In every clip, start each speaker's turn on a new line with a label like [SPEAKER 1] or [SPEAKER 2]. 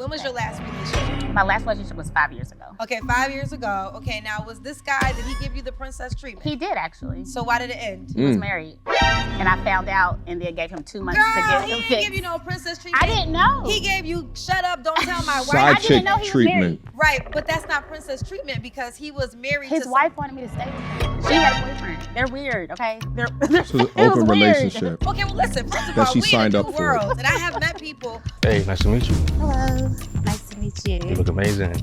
[SPEAKER 1] When was your last relationship?
[SPEAKER 2] My last relationship was 5 years ago.
[SPEAKER 1] Okay, 5 years ago. Okay, now was this guy, did he give you the princess treatment?
[SPEAKER 2] He did, actually.
[SPEAKER 1] So why did it end?
[SPEAKER 2] He was married. And I found out and then gave him 2 months to get him
[SPEAKER 1] he
[SPEAKER 2] fixed.
[SPEAKER 1] didn't give you no princess treatment.
[SPEAKER 2] I didn't know.
[SPEAKER 1] He gave you, shut up, don't tell my wife.
[SPEAKER 3] Side
[SPEAKER 2] I didn't know he
[SPEAKER 3] chick
[SPEAKER 2] was married.
[SPEAKER 3] treatment.
[SPEAKER 1] Right, but that's not princess treatment because he was married
[SPEAKER 2] His
[SPEAKER 1] to
[SPEAKER 2] wife wanted me to stay with him. She had a boyfriend. They're weird, okay? They're
[SPEAKER 3] So it's
[SPEAKER 2] it
[SPEAKER 3] an
[SPEAKER 2] was
[SPEAKER 3] open
[SPEAKER 2] weird.
[SPEAKER 3] relationship.
[SPEAKER 1] Okay, well listen, first of
[SPEAKER 3] That
[SPEAKER 1] all,
[SPEAKER 3] she
[SPEAKER 1] we in
[SPEAKER 3] signed
[SPEAKER 1] a
[SPEAKER 3] up
[SPEAKER 1] new
[SPEAKER 3] for.
[SPEAKER 1] world, and I have met people.
[SPEAKER 4] Hey, nice to meet you.
[SPEAKER 2] Hello. Nice to meet you.
[SPEAKER 4] You look amazing.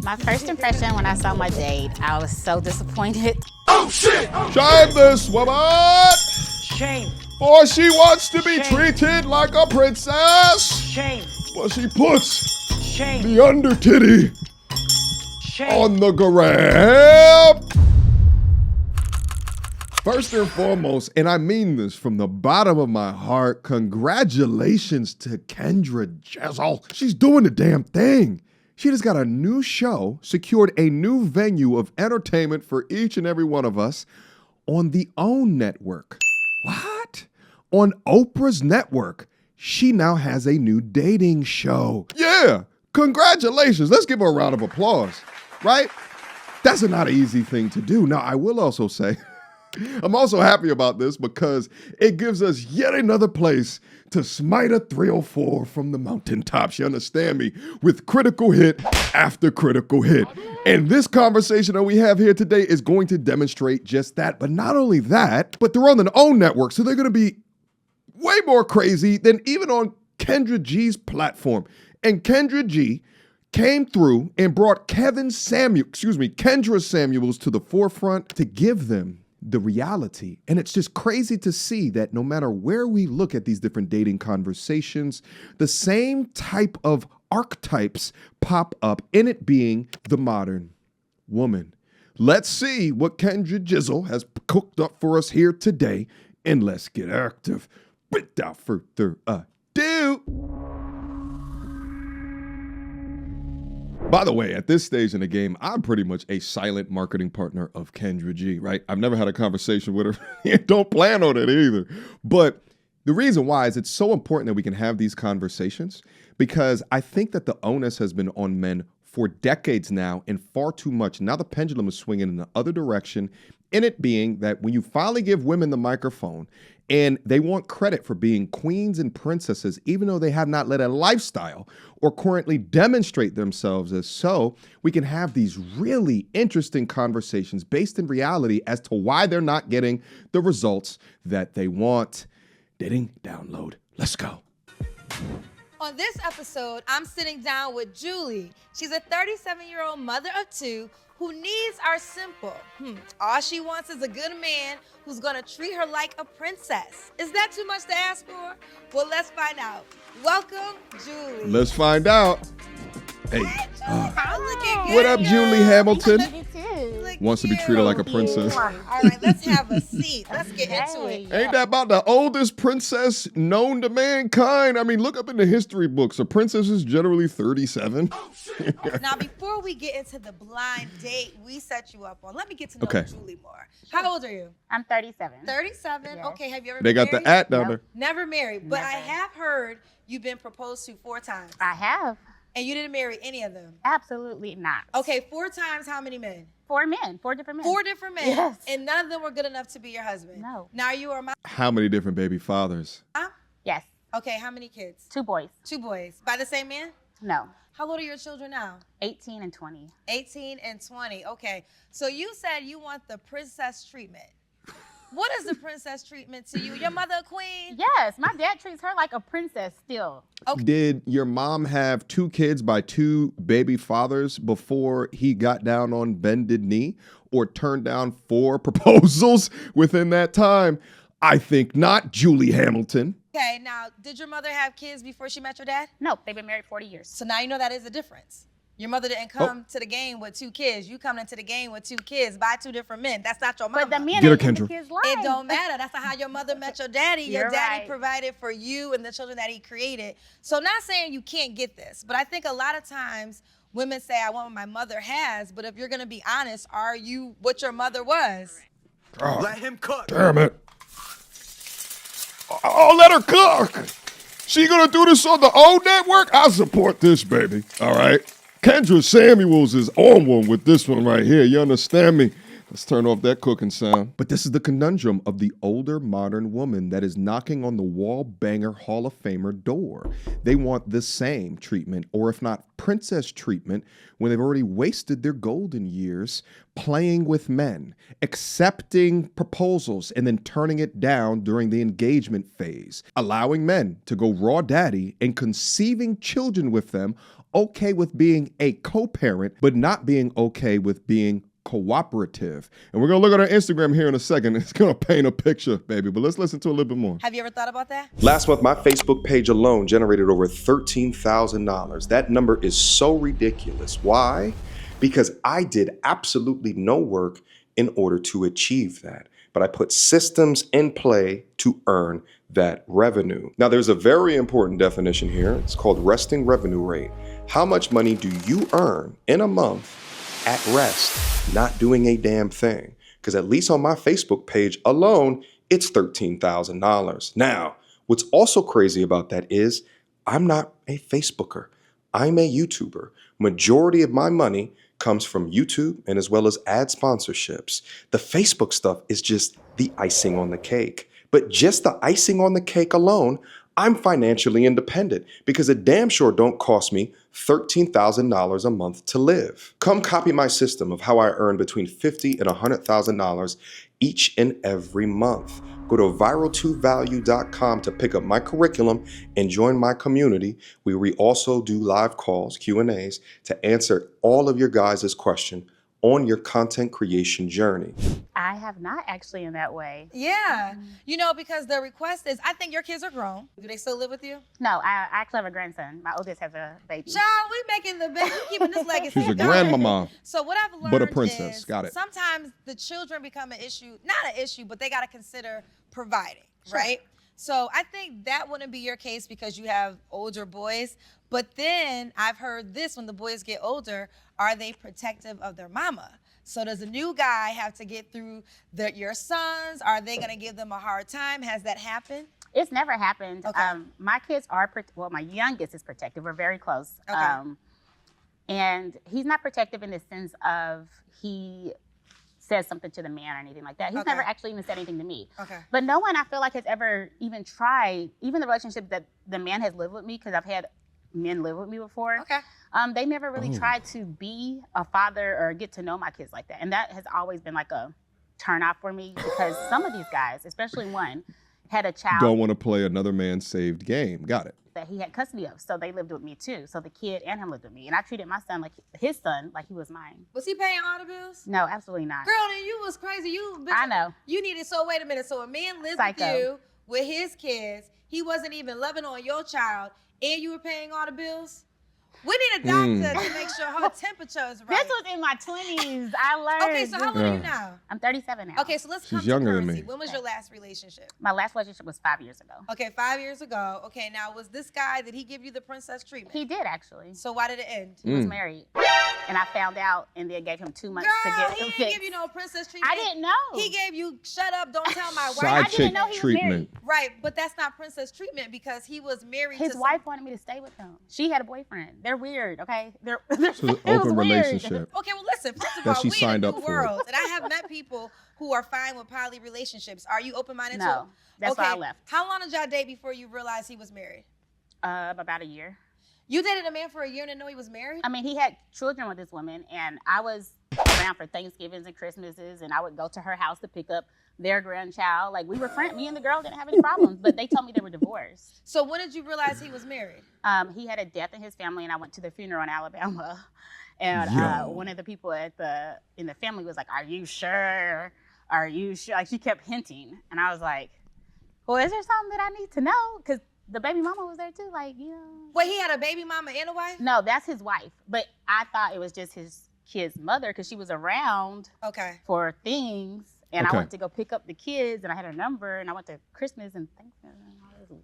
[SPEAKER 2] My first impression when I saw my date, I was so disappointed.
[SPEAKER 3] Oh shit! Shame this woman!
[SPEAKER 5] Shame.
[SPEAKER 3] For she wants to be
[SPEAKER 5] Shame.
[SPEAKER 3] treated like a princess.
[SPEAKER 5] Shame.
[SPEAKER 3] But she puts
[SPEAKER 5] Shame.
[SPEAKER 3] the under titty
[SPEAKER 5] Shame.
[SPEAKER 3] on the gram. First and foremost, and I mean this from the bottom of my heart, congratulations to Kendra Jizzle. She's doing the damn thing. She just got a new show, secured a new venue of entertainment for each and every one of us on the OWN network. What? On Oprah's network. She now has a new dating show. Yeah, congratulations. Let's give her a round of applause, right? That's not an easy thing to do. Now, I will also say, I'm also happy about this because it gives us yet another place to smite a 304 from the mountaintops, you understand me, with critical hit after critical hit. And this conversation that we have here today is going to demonstrate just that. But not only that, but they're on their own network, so they're going to be way more crazy than even on Kendra G's platform. And Kendra G came through and brought Kendra Samuels to the forefront to give them the reality. And it's just crazy to see that no matter where we look at these different dating conversations, the same type of archetypes pop up, in it being the modern woman. Let's see what Kendra Jizzle has cooked up for us here today, and let's get active. Without further ado. By the way, at this stage in the game, I'm pretty much a silent marketing partner of Kendra G, right? I've never had a conversation with her. Don't plan on it either. But the reason why is it's so important that we can have these conversations, because I think that the onus has been on men for decades now, and far too much. Now the pendulum is swinging in the other direction, in it being that when you finally give women the microphone and they want credit for being queens and princesses, even though they have not led a lifestyle or currently demonstrate themselves as so, we can have these really interesting conversations based in reality as to why they're not getting the results that they want. Dating download. Let's go.
[SPEAKER 1] On this episode, I'm sitting down with Julie. She's a 37-year-old mother of 2 who needs are simple. All she wants is a good man who's gonna treat her like a princess. Is that too much to ask for? Well, let's find out. Welcome, Julie.
[SPEAKER 3] Let's find out. Hey,
[SPEAKER 1] Looking good,
[SPEAKER 3] what up,
[SPEAKER 1] girl.
[SPEAKER 3] Julie Hamilton?
[SPEAKER 2] You too.
[SPEAKER 1] Look
[SPEAKER 3] Wants to be
[SPEAKER 1] cute.
[SPEAKER 3] treated like a princess.
[SPEAKER 1] All right, let's have a seat. Let's get into it.
[SPEAKER 3] Ain't that about the oldest princess known to mankind? I mean, look up in the history books. A princess is generally 37.
[SPEAKER 1] Now, before we get into the blind date we set you up on, let me get to know
[SPEAKER 3] Okay.
[SPEAKER 1] Julie more. How old are you?
[SPEAKER 2] I'm 37.
[SPEAKER 1] 37?
[SPEAKER 2] Yes.
[SPEAKER 1] Okay, have you ever
[SPEAKER 3] They
[SPEAKER 1] been
[SPEAKER 3] got
[SPEAKER 1] married?
[SPEAKER 3] the at down
[SPEAKER 2] No.
[SPEAKER 3] there.
[SPEAKER 1] Never married, but I
[SPEAKER 2] Never.
[SPEAKER 1] have heard you've been proposed to 4 times.
[SPEAKER 2] I have.
[SPEAKER 1] And you didn't marry any of them.
[SPEAKER 2] Absolutely not.
[SPEAKER 1] Okay, 4 times, how many men?
[SPEAKER 2] 4 men, 4 different men.
[SPEAKER 1] 4 different men.
[SPEAKER 2] Yes.
[SPEAKER 1] And none of them were good enough to be your husband.
[SPEAKER 2] No.
[SPEAKER 1] Now you are my.
[SPEAKER 3] How many different baby fathers?
[SPEAKER 2] Yes.
[SPEAKER 1] Okay, how many kids?
[SPEAKER 2] 2 boys.
[SPEAKER 1] 2 boys. By the same man?
[SPEAKER 2] No.
[SPEAKER 1] How old are your children now?
[SPEAKER 2] 18 and 20.
[SPEAKER 1] 18 and 20. Okay. So you said you want the princess treatment. What is the princess treatment to you? Your mother a queen?
[SPEAKER 2] Yes, my dad treats her like a princess still.
[SPEAKER 3] Did your mom have 2 kids by 2 baby fathers before he got down on bended knee, or turned down 4 proposals within that time? I think not, Julie Hamilton.
[SPEAKER 1] Okay, now, did your mother have kids before she met your dad?
[SPEAKER 2] No, they've been married 40 years.
[SPEAKER 1] So now you know that is a difference. Your mother didn't come to the game with 2 kids. You coming into the game with 2 kids by 2 different men. That's not your mama.
[SPEAKER 2] But the men
[SPEAKER 3] Get her,
[SPEAKER 2] ain't in the
[SPEAKER 3] Kendra.
[SPEAKER 2] kids' life.
[SPEAKER 1] It don't matter. That's not how your mother met your daddy. Your
[SPEAKER 2] You're
[SPEAKER 1] daddy
[SPEAKER 2] right.
[SPEAKER 1] provided for you and the children that he created. So not saying you can't get this, but I think a lot of times women say, I want what my mother has, but if you're gonna be honest, are you what your mother was?
[SPEAKER 5] Let him cook.
[SPEAKER 3] Damn it. Oh, let her cook. She gonna do this on the old network? I support this, baby. All right. Kendra Samuels is on one with this one right here. You understand me? Let's turn off that cooking sound. But this is the conundrum of the older modern woman that is knocking on the wall banger Hall of Famer door. They want the same treatment, or if not princess treatment, when they've already wasted their golden years playing with men, accepting proposals, and then turning it down during the engagement phase, allowing men to go raw daddy and conceiving children with them, okay with being a co-parent, but not being okay with being cooperative. And we're gonna look at our Instagram here in a second. It's gonna paint a picture, baby, but let's listen to a little bit more.
[SPEAKER 1] Have you ever thought about that?
[SPEAKER 4] Last month, my Facebook page alone generated over $13,000. That number is so ridiculous. Why? Because I did absolutely no work in order to achieve that. But I put systems in play to earn that revenue. Now, there's a very important definition here. It's called resting revenue rate. How much money do you earn in a month at rest, not doing a damn thing? Because at least on my Facebook page alone, it's $13,000. Now, what's also crazy about that is I'm not a Facebooker. I'm a YouTuber. Majority of my money comes from YouTube and as well as ad sponsorships. The Facebook stuff is just the icing on the cake. But just the icing on the cake alone, I'm financially independent because it damn sure don't cost me $13,000 a month to live. Come copy my system of how I earn between $50,000 and $100,000 each and every month. Go to viral2value.com to pick up my curriculum and join my community, where we also do live calls, Q&As, to answer all of your guys' questions on your content creation journey.
[SPEAKER 2] I have not actually in that way.
[SPEAKER 1] Yeah. You know, because the request is, I think your kids are grown. Do they still live with you?
[SPEAKER 2] No, I actually have a grandson. My oldest has a baby.
[SPEAKER 1] Child, we making the baby, we keeping this legacy
[SPEAKER 3] She's a
[SPEAKER 1] going.
[SPEAKER 3] grandmama.
[SPEAKER 1] So what I've learned
[SPEAKER 3] But a princess.
[SPEAKER 1] is
[SPEAKER 3] Got it.
[SPEAKER 1] sometimes the children become an issue, not an issue, but they got to consider providing, right? So I think that wouldn't be your case because you have older boys. But then I've heard this, when the boys get older, are they protective of their mama? So does a new guy have to get through your sons? Are they going to give them a hard time? Has that happened?
[SPEAKER 2] It's never happened.
[SPEAKER 1] Okay.
[SPEAKER 2] My kids are, well, my youngest is protective. We're very close.
[SPEAKER 1] Okay.
[SPEAKER 2] And he's not protective in the sense of he says something to the man or anything like that. He's
[SPEAKER 1] Okay.
[SPEAKER 2] never actually even said anything to me.
[SPEAKER 1] Okay.
[SPEAKER 2] But no one I feel like has ever even tried, even the relationship that the man has lived with me, because I've had men live with me before.
[SPEAKER 1] Okay.
[SPEAKER 2] They never really tried to be a father or get to know my kids like that. And that has always been like a turn off for me, because some of these guys, especially one, had a child
[SPEAKER 3] Don't want to play another man's saved game. Got it.
[SPEAKER 2] that he had custody of. So they lived with me too. So the kid and him lived with me. And I treated my son like his son, like he was mine.
[SPEAKER 1] Was he paying all the bills?
[SPEAKER 2] No, absolutely not.
[SPEAKER 1] Girl, then you was crazy. You, bitch,
[SPEAKER 2] I know.
[SPEAKER 1] You needed, so wait a minute. So a man lived
[SPEAKER 2] Psycho.
[SPEAKER 1] with you with his kids. He wasn't even loving on your child, and you were paying all the bills? We need a doctor to make sure her temperature is right.
[SPEAKER 2] This was in my 20s. I learned.
[SPEAKER 1] Okay, so how old are you now?
[SPEAKER 2] I'm 37 now.
[SPEAKER 1] Okay, so let's come
[SPEAKER 3] She's
[SPEAKER 1] to
[SPEAKER 3] younger than
[SPEAKER 1] currency.
[SPEAKER 3] me.
[SPEAKER 1] When was your last relationship?
[SPEAKER 2] My last relationship was 5 years ago.
[SPEAKER 1] Okay, 5 years ago. Okay, now was this guy, did he give you the princess treatment?
[SPEAKER 2] He did, actually.
[SPEAKER 1] So why did it end?
[SPEAKER 2] He was married. And I found out, and they gave him 2 months to
[SPEAKER 1] Girl,
[SPEAKER 2] get
[SPEAKER 1] he
[SPEAKER 2] him
[SPEAKER 1] didn't
[SPEAKER 2] fixed.
[SPEAKER 1] give you no princess treatment.
[SPEAKER 2] I didn't know.
[SPEAKER 1] He gave you, shut up, don't tell my wife.
[SPEAKER 3] Side
[SPEAKER 2] I didn't
[SPEAKER 3] chick
[SPEAKER 2] know he was
[SPEAKER 3] treatment.
[SPEAKER 2] married.
[SPEAKER 1] Right, but that's not princess treatment because he was married
[SPEAKER 2] His
[SPEAKER 1] to
[SPEAKER 2] wife wanted me to stay with him. She had a boyfriend. They're weird, okay? They're
[SPEAKER 3] So it's an
[SPEAKER 2] it was
[SPEAKER 3] open
[SPEAKER 2] weird.
[SPEAKER 3] relationship.
[SPEAKER 1] Okay, well, listen, first of
[SPEAKER 3] That
[SPEAKER 1] all,
[SPEAKER 3] she
[SPEAKER 1] we
[SPEAKER 3] signed
[SPEAKER 1] in a
[SPEAKER 3] up
[SPEAKER 1] new
[SPEAKER 3] for.
[SPEAKER 1] world, and I have met people who are fine with poly relationships. Are you open-minded too?
[SPEAKER 2] No, that's why I left.
[SPEAKER 1] How long did y'all date before you realized he was married?
[SPEAKER 2] About a year.
[SPEAKER 1] You dated a man for a year and didn't know he was married?
[SPEAKER 2] I mean, he had children with this woman, and I was around for Thanksgivings and Christmases, and I would go to her house to pick up their grandchild. Like, we were friends. Me and the girl didn't have any problems, but they told me they were divorced.
[SPEAKER 1] So when did you realize he was married?
[SPEAKER 2] He had a death in his family, and I went to the funeral in Alabama. And
[SPEAKER 3] Yo.
[SPEAKER 2] one of the people in the family was like, "Are you sure? Are you sure?" Like, she kept hinting, and I was like, "Well, is there something that I need to know?" Because the baby mama was there too. Like, you know.
[SPEAKER 1] Wait, he had a baby mama and a wife?
[SPEAKER 2] No, that's his wife. But I thought it was just his kid's mother because she was around
[SPEAKER 1] Okay.
[SPEAKER 2] for things. And
[SPEAKER 3] Okay.
[SPEAKER 2] I went to go pick up the kids, and I had her number, and I went to Christmas and Thanksgiving.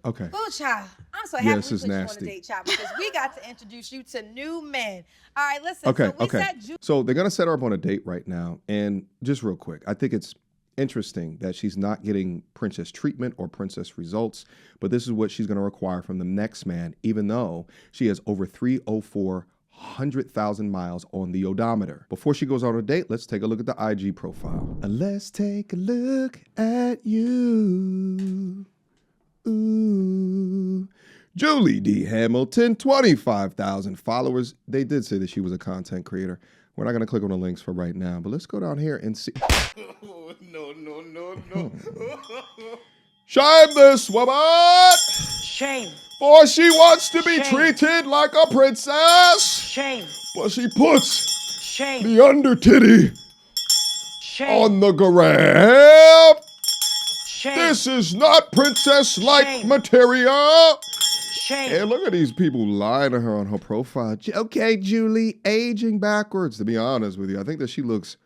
[SPEAKER 3] Okay.
[SPEAKER 1] Oh, child. I'm so
[SPEAKER 3] Yeah,
[SPEAKER 1] happy
[SPEAKER 3] this
[SPEAKER 1] we
[SPEAKER 3] is
[SPEAKER 1] put you on
[SPEAKER 3] nasty.
[SPEAKER 1] a date, child, because we got to introduce you to new men. All right, listen.
[SPEAKER 3] Okay,
[SPEAKER 1] So we
[SPEAKER 3] okay.
[SPEAKER 1] said
[SPEAKER 3] So they're gonna set her up on a date right now, and just real quick, I think it's Interesting that she's not getting princess treatment or princess results, but this is what she's going to require from the next man, even though she has over 304,000 miles on the odometer. Before she goes on a date, let's take a look at the IG profile. Let's take a look at you. Ooh. Julie D. Hamilton, 25,000 followers. They did say that she was a content creator. We're not going to click on the links for right now, but let's go down here and see. No. Shame this woman!
[SPEAKER 5] Shame.
[SPEAKER 3] For she wants to be
[SPEAKER 5] Shame.
[SPEAKER 3] treated like a princess,
[SPEAKER 5] Shame.
[SPEAKER 3] but she puts
[SPEAKER 5] Shame.
[SPEAKER 3] the under titty
[SPEAKER 5] Shame.
[SPEAKER 3] on the gram.
[SPEAKER 5] Shame.
[SPEAKER 3] This is not princess-like
[SPEAKER 5] Shame.
[SPEAKER 3] material.
[SPEAKER 5] Shame.
[SPEAKER 3] And look at these people lying to her on her profile. Okay, Julie, aging backwards. To be honest with you, I think that she looks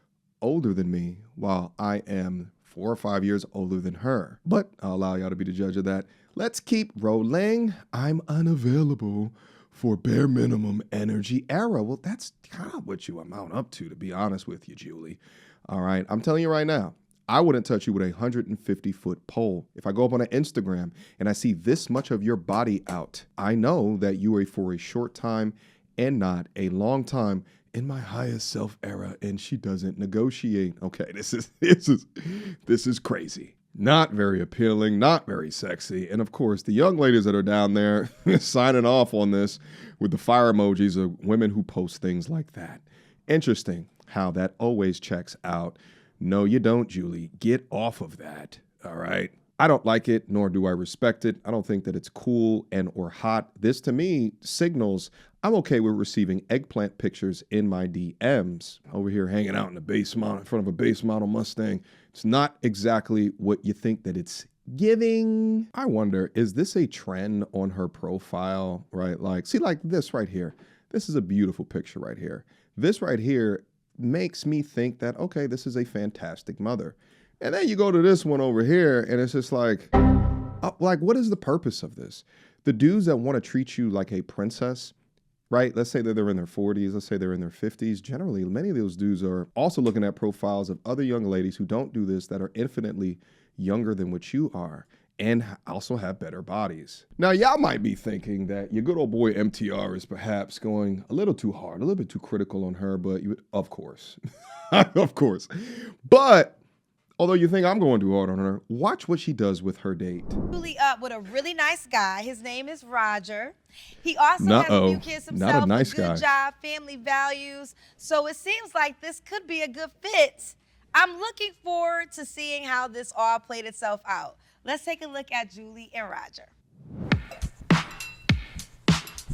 [SPEAKER 3] older than me while I am 4 or 5 years older than her. But I'll allow y'all to be the judge of that. Let's keep rolling. I'm unavailable for bare minimum energy era. Well, that's kind of what you amount up to be honest with you, Julie. All right, I'm telling you right now, I wouldn't touch you with a 150-foot pole. If I go up on an Instagram and I see this much of your body out, I know that you are for a short time and not a long time in my highest self era, and she doesn't negotiate. Okay, this is crazy. Not very appealing, not very sexy. And of course, the young ladies that are down there signing off on this with the fire emojis of women who post things like that. Interesting how that always checks out. No, you don't, Julie. Get off of that, all right? I don't like it, nor do I respect it. I don't think that it's cool and or hot. This, to me, signals I'm okay with receiving eggplant pictures in my DMs. Over here hanging out in the in front of a base model Mustang. It's not exactly what you think that it's giving. I wonder, is this a trend on her profile, right? Like, see, like this right here. This is a beautiful picture right here. This right here makes me think that, okay, this is a fantastic mother. And then you go to this one over here and it's just like what is the purpose of this? The dudes that want to treat you like a princess, right? Let's say that they're in their 40s, let's say they're in their 50s. Generally, many of those dudes are also looking at profiles of other young ladies who don't do this, that are infinitely younger than what you are and also have better bodies. Now, y'all might be thinking that your good old boy MTR is perhaps going a little too hard, a little bit too critical on her, but of course, of course. But although you think I'm going too hard on her, watch what she does with her date.
[SPEAKER 1] Julie up with a really nice guy. His name is Roger. He also has a few kids himself.
[SPEAKER 3] Not a nice
[SPEAKER 1] a good job, family values. So it seems like this could be a good fit. I'm looking forward to seeing how this all played itself out. Let's take a look at Julie and Roger.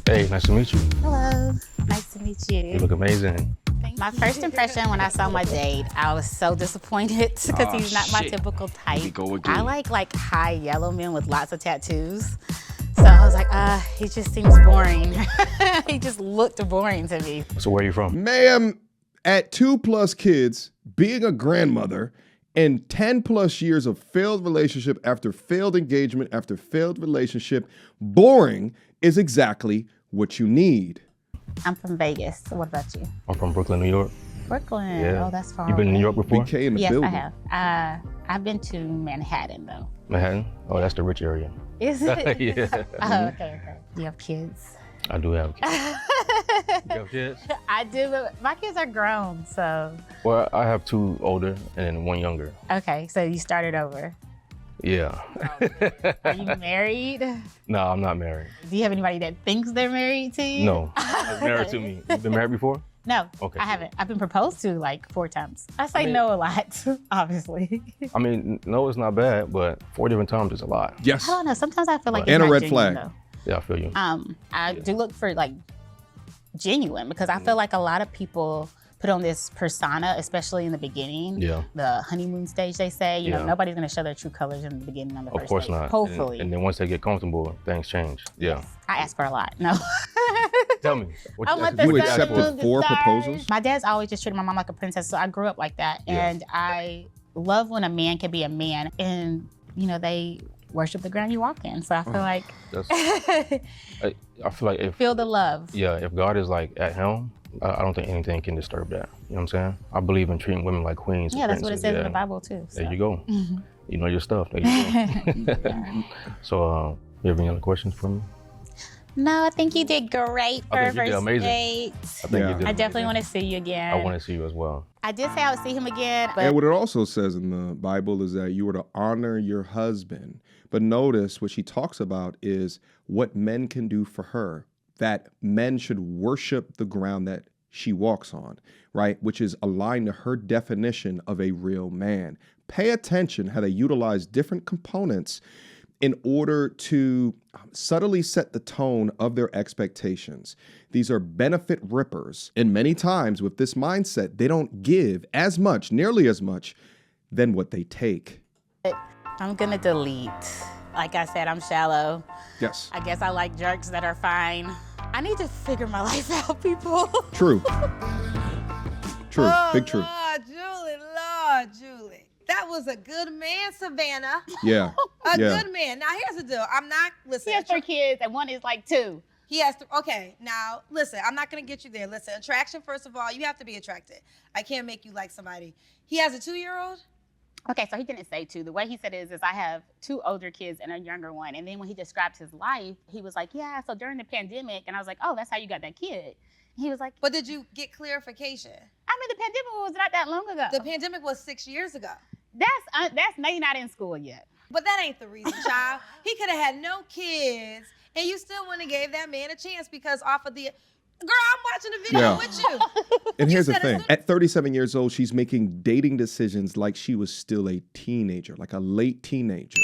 [SPEAKER 6] Hey, nice to meet you.
[SPEAKER 2] Hello, nice to meet you.
[SPEAKER 6] You look amazing.
[SPEAKER 2] My first impression when I saw my date, I was so disappointed because he's not my typical type. I like high yellow men with lots of tattoos. So I was like, he just seems boring. He just looked boring to me.
[SPEAKER 6] So where are you from?
[SPEAKER 3] Ma'am, at 2+ kids, being a grandmother, and 10+ years of failed relationship after failed engagement after failed relationship, boring is exactly what you need.
[SPEAKER 2] I'm from Vegas. So what about you?
[SPEAKER 6] I'm from Brooklyn, New York.
[SPEAKER 2] Brooklyn.
[SPEAKER 6] Yeah.
[SPEAKER 2] Oh, that's far.
[SPEAKER 6] You been in New York before?
[SPEAKER 3] BK in the
[SPEAKER 2] Yes,
[SPEAKER 3] building.
[SPEAKER 2] I have. I've been to Manhattan though.
[SPEAKER 6] Manhattan? Oh, that's the rich area.
[SPEAKER 2] Is it?
[SPEAKER 6] Yeah.
[SPEAKER 2] Oh, okay. Do you have kids?
[SPEAKER 6] I do have kids. You have kids?
[SPEAKER 2] I do, but my kids are grown, so.
[SPEAKER 6] Well, I have 2 older and then 1 younger.
[SPEAKER 2] Okay, so you started over.
[SPEAKER 6] Yeah.
[SPEAKER 2] Are you married?
[SPEAKER 6] No, I'm not married.
[SPEAKER 2] Do you have anybody that thinks they're married to you?
[SPEAKER 6] No, married to me. You been married before?
[SPEAKER 2] No,
[SPEAKER 6] Okay.
[SPEAKER 2] I haven't. I've been proposed to like 4 times. I say
[SPEAKER 6] mean-
[SPEAKER 2] no a lot, obviously.
[SPEAKER 6] I mean, no, it's not bad, but 4 different times is a lot.
[SPEAKER 3] Yes.
[SPEAKER 2] I don't know. Sometimes I feel like it's
[SPEAKER 3] And a
[SPEAKER 2] not
[SPEAKER 3] red
[SPEAKER 2] genuine,
[SPEAKER 3] flag.
[SPEAKER 2] though.
[SPEAKER 6] Yeah, I feel you.
[SPEAKER 2] I do look for like genuine because I feel like a lot of people put on this persona, especially in the beginning.
[SPEAKER 6] Yeah.
[SPEAKER 2] The honeymoon stage, they say. You know,
[SPEAKER 6] Yeah.
[SPEAKER 2] nobody's gonna show their true colors in the beginning on the
[SPEAKER 6] Of
[SPEAKER 2] first
[SPEAKER 6] course
[SPEAKER 2] date.
[SPEAKER 6] not.
[SPEAKER 2] Hopefully.
[SPEAKER 6] And then once they get comfortable, things change. Yeah.
[SPEAKER 2] I ask for a lot. No.
[SPEAKER 6] Tell me. What
[SPEAKER 2] I want
[SPEAKER 6] what
[SPEAKER 3] You
[SPEAKER 2] the
[SPEAKER 6] asked
[SPEAKER 3] accepted
[SPEAKER 2] honeymoon to
[SPEAKER 3] 4
[SPEAKER 2] start.
[SPEAKER 3] proposals?
[SPEAKER 2] My dad's always just treated my mom like a princess, so I grew up like that.
[SPEAKER 6] Yeah.
[SPEAKER 2] And I love when a man can be a man and, you know, they worship the ground you walk in. So I feel like
[SPEAKER 6] That's, I feel like if
[SPEAKER 2] feel the love.
[SPEAKER 6] Yeah, if God is like at helm, I don't think anything can disturb that. You know what I'm saying? I believe in treating women like queens.
[SPEAKER 2] Yeah,
[SPEAKER 6] and
[SPEAKER 2] that's what it
[SPEAKER 6] princes,
[SPEAKER 2] says in
[SPEAKER 6] yeah.
[SPEAKER 2] the Bible too. So.
[SPEAKER 6] There you go. You know your stuff. There you go. So, you have any other questions for me?
[SPEAKER 2] No, I think you did great for
[SPEAKER 6] I
[SPEAKER 2] our
[SPEAKER 6] think you did
[SPEAKER 2] first
[SPEAKER 6] amazing.
[SPEAKER 2] date.
[SPEAKER 6] I think you did.
[SPEAKER 2] I definitely
[SPEAKER 6] amazing.
[SPEAKER 2] want to see you again.
[SPEAKER 6] I want to see you as well.
[SPEAKER 2] I did say I would see him again, but
[SPEAKER 3] And what it also says in the Bible is that you were to honor your husband. But notice what she talks about is what men can do for her, that men should worship the ground that she walks on, right? Which is aligned to her definition of a real man. Pay attention how they utilize different components in order to subtly set the tone of their expectations. These are benefit rippers. And many times with this mindset, they don't give as much, nearly as much, than what they take.
[SPEAKER 2] I'm gonna delete. Like I said, I'm shallow.
[SPEAKER 3] Yes.
[SPEAKER 2] I guess I like jerks that are fine. I need to figure my life out, people.
[SPEAKER 3] True. True.
[SPEAKER 1] Oh,
[SPEAKER 3] Big true.
[SPEAKER 1] Lord, Julie. That was a good man, Savannah.
[SPEAKER 3] Yeah.
[SPEAKER 1] A
[SPEAKER 3] Yeah.
[SPEAKER 1] good man. Now, here's the deal. I'm not, listen.
[SPEAKER 2] He has 3 kids and one is like 2.
[SPEAKER 1] He has to, okay, now, listen, I'm not going to get you there. Listen, attraction, first of all, you have to be attracted. I can't make you like somebody. He has a 2-year-old?
[SPEAKER 2] Okay, so he didn't say 2. The way he said it is I have 2 older kids and a younger one. And then when he described his life, he was like, yeah, so during the pandemic, and I was like, oh, that's how you got that kid. He was like,
[SPEAKER 1] But did you get clarification?
[SPEAKER 2] I mean, the pandemic was not that long ago.
[SPEAKER 1] The pandemic was 6 years ago.
[SPEAKER 2] That's maybe not in school yet.
[SPEAKER 1] But that ain't the reason, child. He could have had no kids, and you still wouldn't have gave that man a chance because off of the... Girl, I'm watching the video
[SPEAKER 3] Yeah.
[SPEAKER 1] with you.
[SPEAKER 3] And here's the
[SPEAKER 1] said
[SPEAKER 3] thing.
[SPEAKER 1] it's-
[SPEAKER 3] At 37 years old, she's making dating decisions like she was still a teenager, like a late teenager,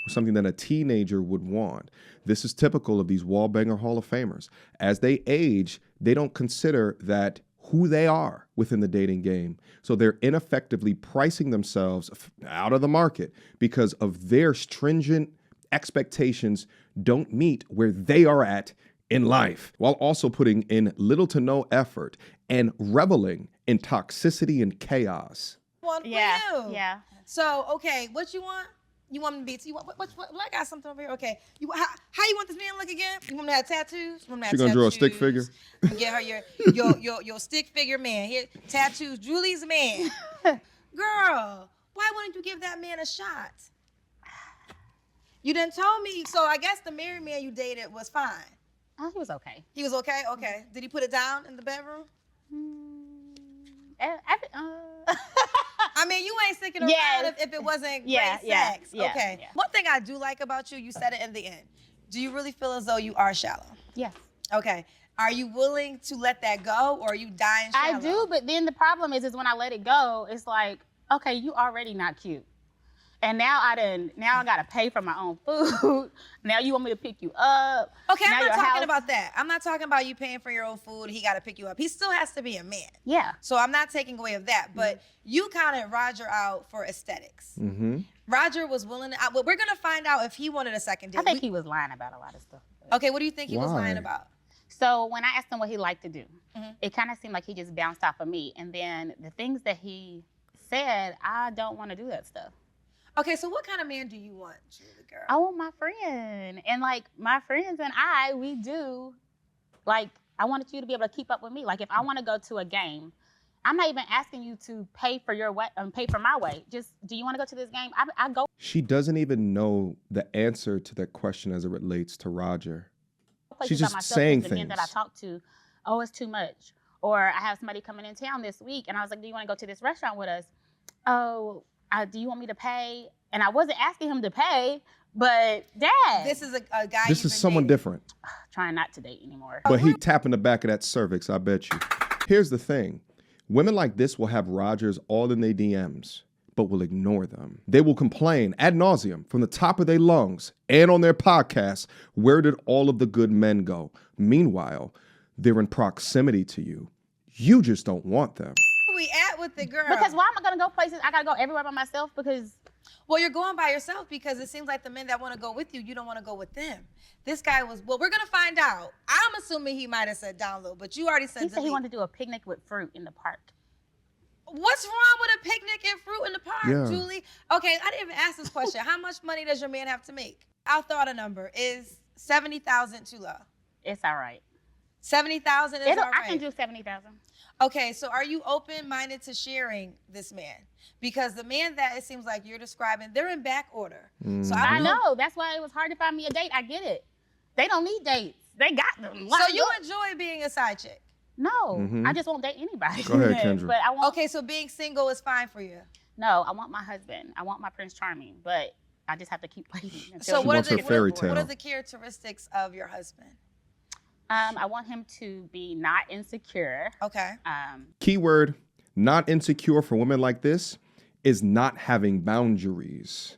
[SPEAKER 3] or something that a teenager would want. This is typical of these wall-banger Hall of Famers. As they age, they don't consider that who they are within the dating game. So they're ineffectively pricing themselves out of the market because of their stringent expectations don't meet where they are at in life, while also putting in little to no effort and reveling in toxicity and chaos.
[SPEAKER 1] One for
[SPEAKER 2] Yeah,
[SPEAKER 1] you.
[SPEAKER 2] yeah.
[SPEAKER 1] So, okay, what you want? You want me to be? You want? What, I got something over here. Okay, how you want this man to look again? You want him to have tattoos? You want him to have
[SPEAKER 3] She gonna draw a stick
[SPEAKER 1] tattoos?
[SPEAKER 3] figure?
[SPEAKER 1] Get her your stick figure man. Here, tattoos. Julie's man. Girl, why wouldn't you give that man a shot? You didn't tell me. So I guess the married man you dated was fine.
[SPEAKER 2] Oh, he was okay.
[SPEAKER 1] He was okay. Okay. Did he put it down in the bedroom? I mean, you ain't sticking around
[SPEAKER 2] Yes.
[SPEAKER 1] if it wasn't
[SPEAKER 2] Yeah,
[SPEAKER 1] great
[SPEAKER 2] yeah,
[SPEAKER 1] sex.
[SPEAKER 2] yeah,
[SPEAKER 1] Okay.
[SPEAKER 2] yeah.
[SPEAKER 1] One thing I do like about you, you said it in the end. Do you really feel as though you are shallow?
[SPEAKER 2] Yes.
[SPEAKER 1] Okay. Are you willing to let that go, or are you dying shallow?
[SPEAKER 2] I do, but then the problem is when I let it go, it's like, okay, you already not cute. And now I gotta pay for my own food. Now you want me to pick you up.
[SPEAKER 1] Okay,
[SPEAKER 2] Now
[SPEAKER 1] I'm not
[SPEAKER 2] your
[SPEAKER 1] talking
[SPEAKER 2] house-
[SPEAKER 1] about that. I'm not talking about you paying for your own food. He got to pick you up. He still has to be a man.
[SPEAKER 2] Yeah.
[SPEAKER 1] So I'm not taking away of that. But you counted Roger out for aesthetics.
[SPEAKER 3] Mm-hmm.
[SPEAKER 1] Roger was willing to. Well, we're gonna find out if he wanted a second date.
[SPEAKER 2] I think he was lying about a lot of stuff.
[SPEAKER 1] Okay, what do you think he was
[SPEAKER 3] Why?
[SPEAKER 1] lying about?
[SPEAKER 2] So when I asked him what he liked to do,
[SPEAKER 1] Mhm.
[SPEAKER 2] it kind of seemed like he just bounced off of me. And then the things that he said, I don't want to do that stuff.
[SPEAKER 1] Okay, so what kind of man do you want, Julie girl?
[SPEAKER 2] I want my friend. And like my friends and I, we do, like, I wanted you to be able to keep up with me. Like if I want to go to a game, I'm not even asking you to pay for your way, pay for my way. Just, do you want to go to this game? I go.
[SPEAKER 3] She doesn't even know the answer to that question as it relates to Roger.
[SPEAKER 2] Places
[SPEAKER 3] She's
[SPEAKER 2] by
[SPEAKER 3] just
[SPEAKER 2] myself
[SPEAKER 3] saying
[SPEAKER 2] because the men that I
[SPEAKER 3] things.
[SPEAKER 2] talk to, oh, it's too much. Or I have somebody coming in town this week, and I was like, do you want to go to this restaurant with us? Oh, do you want me to pay? And I wasn't asking him to pay, but Dad.
[SPEAKER 1] This is a guy.
[SPEAKER 3] This
[SPEAKER 1] you've
[SPEAKER 3] is
[SPEAKER 1] been
[SPEAKER 3] someone
[SPEAKER 1] dating.
[SPEAKER 3] different.
[SPEAKER 2] Trying not to date anymore.
[SPEAKER 3] But he tapping the back of that cervix, I bet you. Here's the thing. Women like this will have Rogers all in their DMs, but will ignore them. They will complain ad nauseum from the top of their lungs and on their podcasts, where did all of the good men go? Meanwhile, they're in proximity to you. You just don't want them.
[SPEAKER 1] Where we at with the girl?
[SPEAKER 2] Because why am I going to go places? I got to go everywhere by myself because
[SPEAKER 1] Well, you're going by yourself because it seems like the men that want to go with you, you don't want to go with them. This guy was, well, we're going to find out. I'm assuming he might have said down low, but you already said
[SPEAKER 2] he said he
[SPEAKER 1] delete.
[SPEAKER 2] wanted to do a picnic with fruit in the park.
[SPEAKER 1] What's wrong with a picnic and fruit in the park,
[SPEAKER 3] Yeah.
[SPEAKER 1] Julie? Okay, I didn't even ask this question. How much money does your man have to make? I'll throw out a number. Is $70,000 too low?
[SPEAKER 2] It's all right.
[SPEAKER 1] 70,000 is all right.
[SPEAKER 2] I can do 70,000.
[SPEAKER 1] Okay, so are you open-minded to sharing this man? Because the man that it seems like you're describing, they're in back order. So
[SPEAKER 2] I know. That's why it was hard to find me a date. I get it. They don't need dates. They got them.
[SPEAKER 1] So you enjoy being a side chick?
[SPEAKER 2] No, I just won't date anybody.
[SPEAKER 3] Go ahead, Kendra.
[SPEAKER 2] But I want.
[SPEAKER 1] Okay, so being single is fine for you.
[SPEAKER 2] No, I want my husband. I want my Prince Charming, but I just have to keep waiting.
[SPEAKER 1] So
[SPEAKER 3] what are
[SPEAKER 1] the characteristics of your husband?
[SPEAKER 2] I want him to be not insecure.
[SPEAKER 1] Okay.
[SPEAKER 3] Keyword, not insecure for women like this is not having boundaries.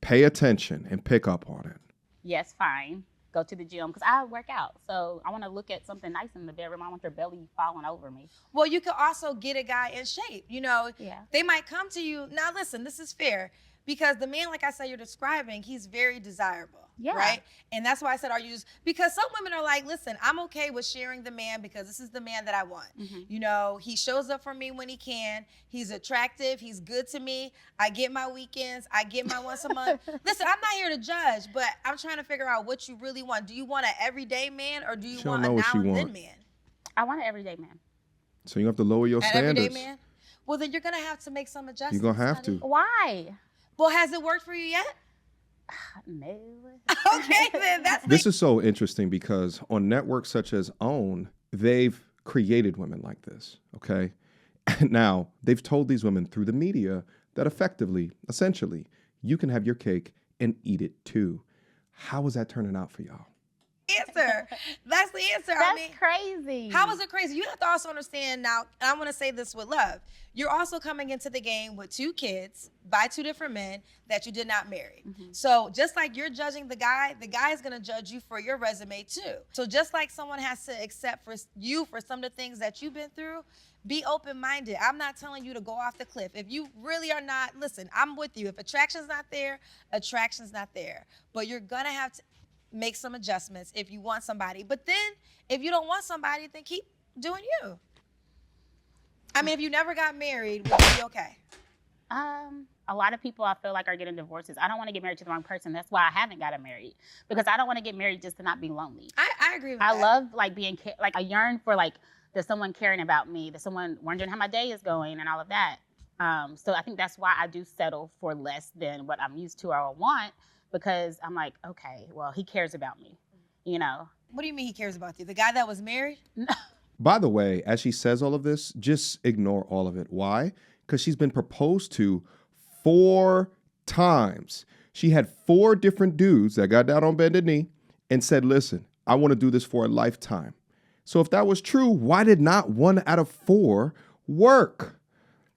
[SPEAKER 3] Pay attention and pick up on it.
[SPEAKER 2] Yes, fine. Go to the gym because I work out. So I want to look at something nice in the bedroom. I want their belly falling over me.
[SPEAKER 1] Well, you could also get a guy in shape. You know, they might come to you. Now, listen, this is fair because the man, like I said, you're describing, he's very desirable.
[SPEAKER 2] Yeah.
[SPEAKER 1] Right? And that's why I said, are you just, because some women are like, listen, I'm okay with sharing the man because this is the man that I want. You know, he shows up for me when he can. He's attractive. He's good to me. I get my weekends. I get my once a month. Listen, I'm not here to judge, but I'm trying to figure out what you really want. Do you want an everyday man or do you want a now and then man?
[SPEAKER 2] I want an everyday man.
[SPEAKER 3] So you have to lower your standards.
[SPEAKER 1] Everyday man? Well, then you're going to have to make some adjustments.
[SPEAKER 3] You're going to have
[SPEAKER 1] honey.
[SPEAKER 3] to.
[SPEAKER 2] Why?
[SPEAKER 1] Well, has it worked for you yet?
[SPEAKER 2] No.
[SPEAKER 1] Okay, then
[SPEAKER 3] This is so interesting because on networks such as OWN, they've created women like this, okay? And now, they've told these women through the media that effectively, essentially, you can have your cake and eat it too. How is that turning out for y'all?
[SPEAKER 1] Answer. That's the answer.
[SPEAKER 2] That's crazy.
[SPEAKER 1] How is it crazy? You have to also understand now, and I want to say this with love. You're also coming into the game with 2 kids by 2 different men that you did not marry. So just like you're judging the guy is going to judge you for your resume too. So just like someone has to accept for you for some of the things that you've been through, be open-minded. I'm not telling you to go off the cliff. If you really are not, listen, I'm with you. If attraction's not there, attraction's not there. But you're going to have to make some adjustments if you want somebody. But then if you don't want somebody, then keep doing you. I mean, if you never got married, would you be okay?
[SPEAKER 2] A lot of people I feel like are getting divorces. I don't want to get married to the wrong person. That's why I haven't gotten married, because I don't want to get married just to not be lonely.
[SPEAKER 1] I agree with that.
[SPEAKER 2] I love like being, like I yearn for like, there's someone caring about me, there's someone wondering how my day is going and all of that. So I think that's why I do settle for less than what I'm used to or want, because I'm like, okay, well, he cares about me, you know?
[SPEAKER 1] What do you mean he cares about you? The guy that was married?
[SPEAKER 3] By the way, as she says all of this, just ignore all of it. Why? Because she's been proposed to 4 times. She had 4 different dudes that got down on bended knee and said, listen, I want to do this for a lifetime. So if that was true, why did not 1 out of 4 work?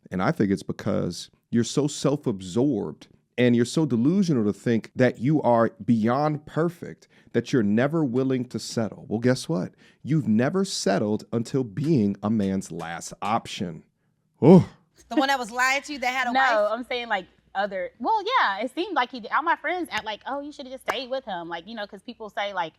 [SPEAKER 3] And I think it's because you're so self-absorbed and you're so delusional to think that you are beyond perfect that you're never willing to settle. Well, guess what? You've never settled until being a man's last option. Oh.
[SPEAKER 1] The one that was lying to you that had a wife?
[SPEAKER 2] No, I'm saying like other, well, yeah, it seemed like he did. All my friends act like, oh, you should have just stayed with him. Like, you know, because people say like,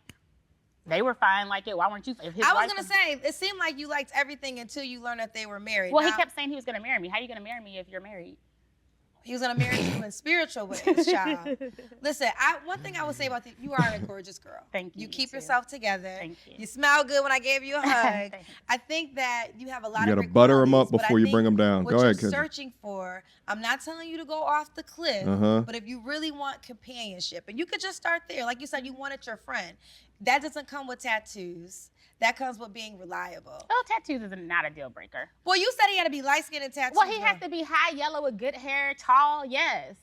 [SPEAKER 2] they were fine like it. Why weren't you? If his
[SPEAKER 1] I was
[SPEAKER 2] wife
[SPEAKER 1] going to say, it seemed like you liked everything until you learned that they were married.
[SPEAKER 2] Well,
[SPEAKER 1] now,
[SPEAKER 2] he kept saying he was going to marry me. How are you going to marry me if you're married?
[SPEAKER 1] He was going to marry you in spiritual ways, child. Listen, one thing I would say about you, you are a gorgeous girl.
[SPEAKER 2] Thank you.
[SPEAKER 1] You keep yourself together.
[SPEAKER 2] Thank you.
[SPEAKER 1] You smile good when I gave you a hug. I think that you have a lot of
[SPEAKER 3] You got to
[SPEAKER 1] great
[SPEAKER 3] butter them
[SPEAKER 1] qualities,
[SPEAKER 3] up before you bring them down.
[SPEAKER 1] What
[SPEAKER 3] Go ahead,
[SPEAKER 1] you're
[SPEAKER 3] Kendra.
[SPEAKER 1] searching for, I'm not telling you to go off the cliff, but if you really want companionship, and you could just start there. Like you said, you wanted your friend. That doesn't come with tattoos. That comes with being reliable.
[SPEAKER 2] Oh, tattoos is not a deal breaker.
[SPEAKER 1] Well, you said he had to be light-skinned and tattoos.
[SPEAKER 2] Well, he has to be high yellow with good hair, tall, yes.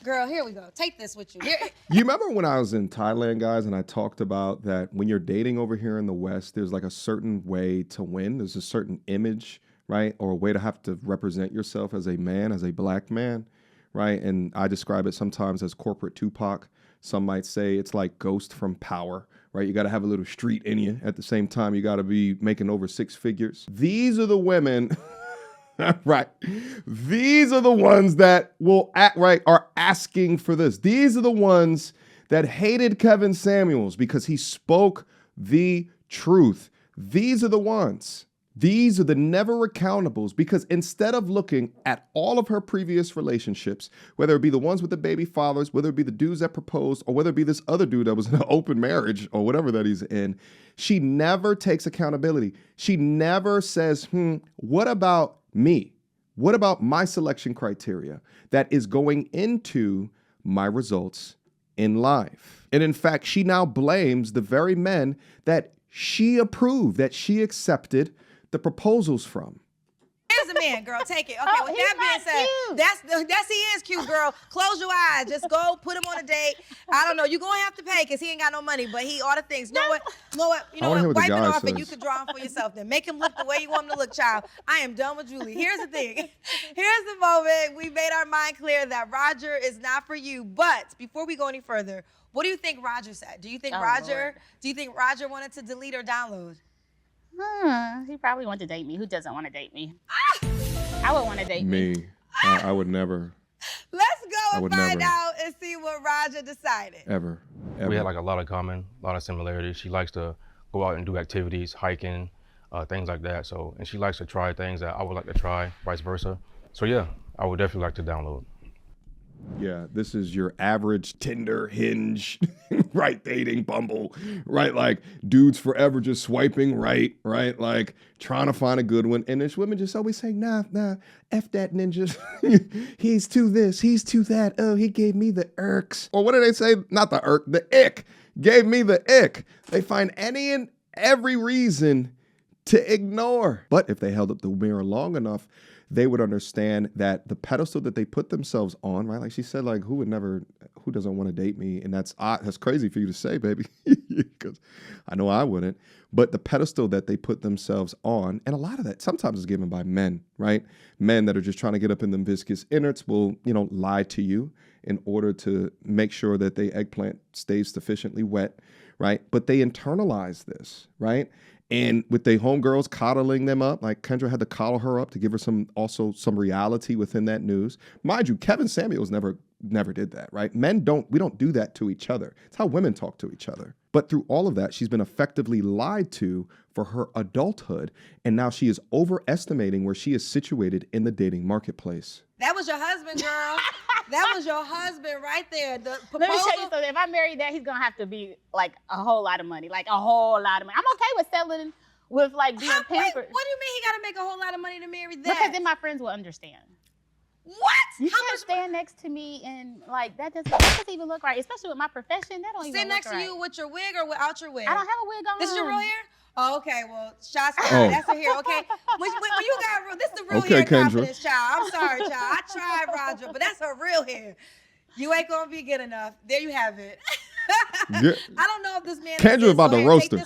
[SPEAKER 1] Girl, here we go. Take this with you. Here.
[SPEAKER 3] You remember when I was in Thailand, guys, and I talked about that when you're dating over here in the West, there's like a certain way to win. There's a certain image, right? Or a way to have to represent yourself as a man, as a black man, right? And I describe it sometimes as corporate Tupac. Some might say it's like Ghost from Power, right? You got to have a little street in you. At the same time, you got to be making over 6 figures. These are the women, right? These are the ones that will act right, are asking for this. These are the ones that hated Kevin Samuels because he spoke the truth. These are the ones These are the never accountables, because instead of looking at all of her previous relationships, whether it be the ones with the baby fathers, whether it be the dudes that proposed, or whether it be this other dude that was in an open marriage or whatever that he's in, she never takes accountability. She never says, what about me? What about my selection criteria that is going into my results in life? And in fact, she now blames the very men that she approved, that she accepted the proposals from.
[SPEAKER 1] Here's the man, girl. Take it. Okay, with that being said, that's he is cute, girl. Close your eyes. Just go put him on a date. I don't know. You're going to have to pay because he ain't got no money, but he all the things. You know what? Wipe it off and you can draw him for yourself then. Make him look the way you want him to look, child. I am done with Julie. Here's the thing. Here's the moment. We made our mind clear that Roger is not for you. But before we go any further, what do you think Roger said? Do you think Roger wanted to delete or download?
[SPEAKER 2] He probably wanted to date me. Who doesn't want to date me? I would want to date me.
[SPEAKER 3] I would never.
[SPEAKER 1] Let's go and find out and see what Roger decided.
[SPEAKER 3] Ever.
[SPEAKER 6] We had like a lot of similarities. She likes to go out and do activities, hiking, things like that. So, and she likes to try things that I would like to try, vice versa. So yeah, I would definitely like to download.
[SPEAKER 3] Yeah, this is your average Tinder, Hinge, right? Dating, Bumble, right? Like dudes forever just swiping right? Like trying to find a good one. And there's women just always saying, nah, F that ninja. He's too this, he's too that. Oh, he gave me the irks. Or what do they say? Not the irk, the ick. Gave me the ick. They find any and every reason to ignore. But if they held up the mirror long enough, they would understand that the pedestal that they put themselves on, right? Like she said, like, who doesn't want to date me? And that's crazy for you to say, baby, because I know I wouldn't. But the pedestal that they put themselves on, and a lot of that sometimes is given by men, right? Men that are just trying to get up in them viscous innards will, lie to you in order to make sure that the eggplant stays sufficiently wet, right? But they internalize this, right? And with the homegirls coddling them up, like Kendra had to coddle her up to give her some reality within that news. Mind you, Kevin Samuels never did that, right? We don't do that to each other. It's how women talk to each other. But through all of that, she's been effectively lied to for her adulthood. And now she is overestimating where she is situated in the dating marketplace.
[SPEAKER 1] That was your husband, girl. That was your husband right there. The proposal.
[SPEAKER 2] Let me tell you something. If I marry that, he's going to have to be like a whole lot of money. Like a whole lot of money. I'm okay with settling with like being pampered.
[SPEAKER 1] Wait, what do you mean he got to make a whole lot of money to marry that?
[SPEAKER 2] Because then my friends will understand.
[SPEAKER 1] What?
[SPEAKER 2] You can't stand next to me and like that doesn't even look right, especially with my profession. That don't even look right.
[SPEAKER 1] Stand next to you with your wig or without your wig?
[SPEAKER 2] I don't have a wig on.
[SPEAKER 1] This is your real hair? Oh, okay. Well, shots fired. That's a hair, okay? When you got this is the real hair confidence, child. I'm sorry, child. I tried Roger, but that's her real hair. You ain't gonna be good enough. There you have it.
[SPEAKER 3] Yeah.
[SPEAKER 1] I don't know if this man
[SPEAKER 3] Kendra
[SPEAKER 1] is
[SPEAKER 3] about to roast her.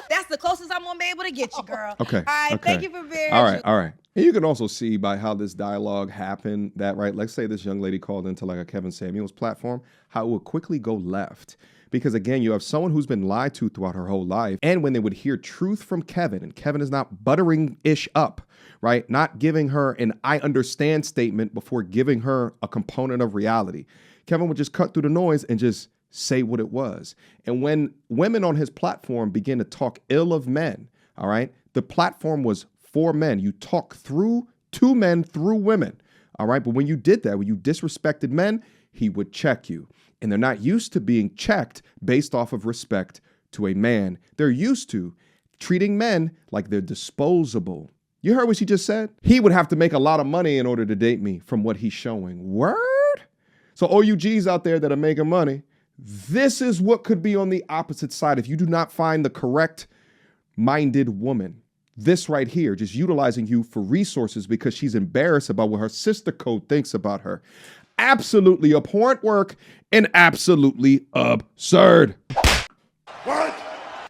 [SPEAKER 1] That's the closest I'm gonna be able to get you, girl.
[SPEAKER 3] Okay.
[SPEAKER 1] All right.
[SPEAKER 3] Okay.
[SPEAKER 1] Thank you for being
[SPEAKER 3] here. All right. And you can also see by how this dialogue happened that, right, let's say this young lady called into like a Kevin Samuels platform, how it would quickly go left. Because again, you have someone who's been lied to throughout her whole life. And when they would hear truth from Kevin, and Kevin is not buttering-ish up, right? Not giving her an I understand statement before giving her a component of reality. Kevin would just cut through the noise and just say what it was. And when women on his platform begin to talk ill of men, all right, the platform was for men. You talk through to men through women, all right? But when you did that, when you disrespected men, he would check you. And they're not used to being checked based off of respect to a man. They're used to treating men like they're disposable. You heard what she just said? He would have to make a lot of money in order to date me from what he's showing. Word? So all you G's out there that are making money, this is what could be on the opposite side if you do not find the correct minded woman. This right here, just utilizing you for resources because she's embarrassed about what her sister code thinks about her. Absolutely abhorrent work and absolutely absurd.
[SPEAKER 4] What?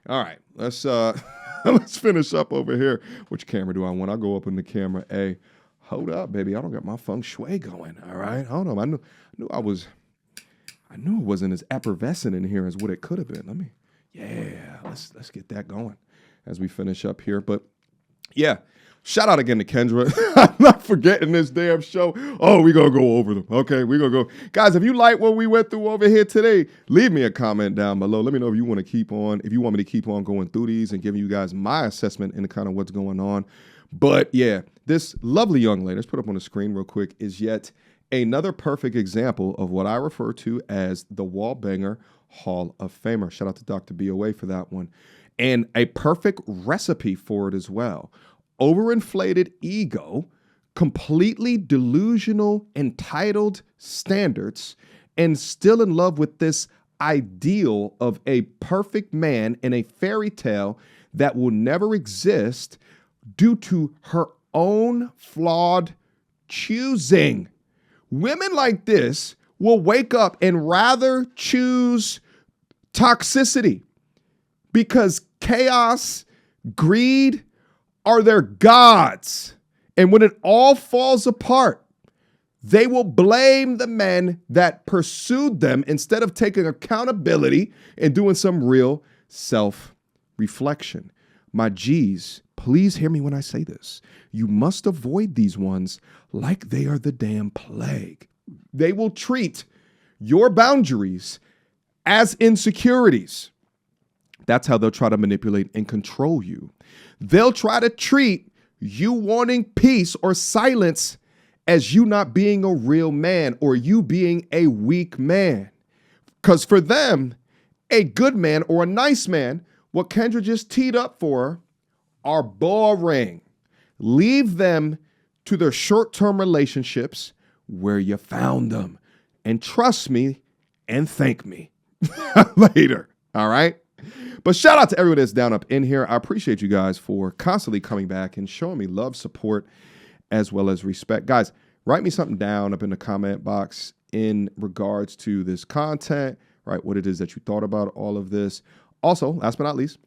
[SPEAKER 3] All right, let's finish up over here. Which camera do I want? I'll go up in the camera A. Hold up, baby. I don't got my feng shui going. All right. Hold on. I knew it wasn't as effervescent in here as what it could have been. Let's get that going as we finish up here. But yeah, Shout out again to Kendra. I'm not forgetting this damn show. Oh, we gonna go over them. Okay, we gonna go. Guys, if you like what we went through over here today, leave me a comment down below. Let me know if you want to keep on, if you want me to keep on going through these and giving you guys my assessment and kind of what's going on. But yeah, this lovely young lady, let's put up on the screen real quick, is yet another perfect example of what I refer to as the Wall Banger Hall of Famer. Shout out to Dr. BOA for that one. And a perfect recipe for it as well. Overinflated ego, completely delusional, entitled standards, and still in love with this ideal of a perfect man in a fairy tale that will never exist due to her own flawed choosing. Women like this will wake up and rather choose toxicity because chaos, greed are their gods. And when it all falls apart, they will blame the men that pursued them instead of taking accountability and doing some real self-reflection. My G's, please hear me when I say this. You must avoid these ones like they are the damn plague. They will treat your boundaries as insecurities. That's how they'll try to manipulate and control you. They'll try to treat you wanting peace or silence as you not being a real man or you being a weak man. Because for them, a good man or a nice man, what Kendra just teed up for, are boring. Leave them to their short-term relationships where you found them. And trust me and thank me later. All right? But shout out to everyone that's down up in here. I appreciate you guys for constantly coming back and showing me love, support, as well as respect. Guys, write me something down up in the comment box in regards to this content, right? What it is that you thought about all of this. Also, last but not least,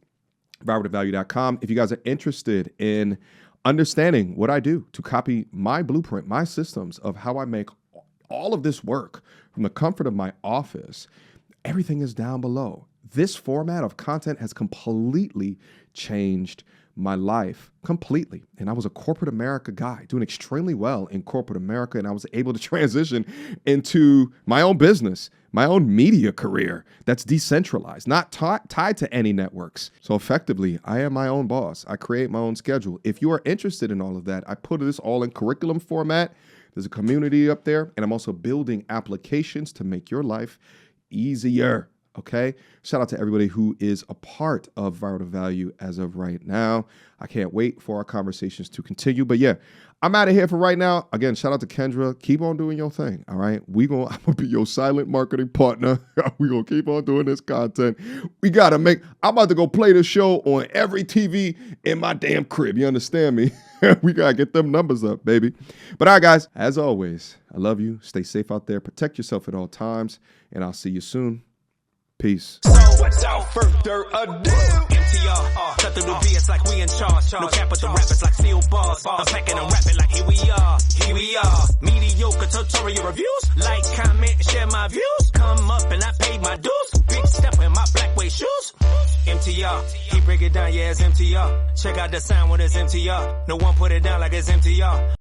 [SPEAKER 3] viral2value.com. If you guys are interested in understanding what I do to copy my blueprint, my systems of how I make all of this work from the comfort of my office, everything is down below. This format of content has completely changed my life completely. And I was a corporate America guy doing extremely well in corporate America. And I was able to transition into my own business, my own media career that's decentralized, not tied to any networks. So effectively, I am my own boss. I create my own schedule. If you are interested in all of that, I put this all in curriculum format. There's a community up there. And I'm also building applications to make your life easier. Okay. Shout out to everybody who is a part of Viral to Value as of right now. I can't wait for our conversations to continue. But yeah, I'm out of here for right now. Again, shout out to Kendra. Keep on doing your thing. All right. I'm gonna be your silent marketing partner. We're gonna keep on doing this content. I'm about to go play this show on every TV in my damn crib. You understand me? We gotta get them numbers up, baby. But all right, guys, as always, I love you. Stay safe out there. Protect yourself at all times. And I'll see you soon. Peace.
[SPEAKER 7] So without further ado, MTR, cut through the BS like we in charge. No cap with the rappers like steel bars. I'm packing and rapping like here we are. Mediocre tutorial reviews. Like, comment, share my views. Come up and I paid my dues. Big step in my black way shoes. MTR, he break it down, yeah, it's MTR. Check out the sound with his MTR. No one put it down like it's MTR.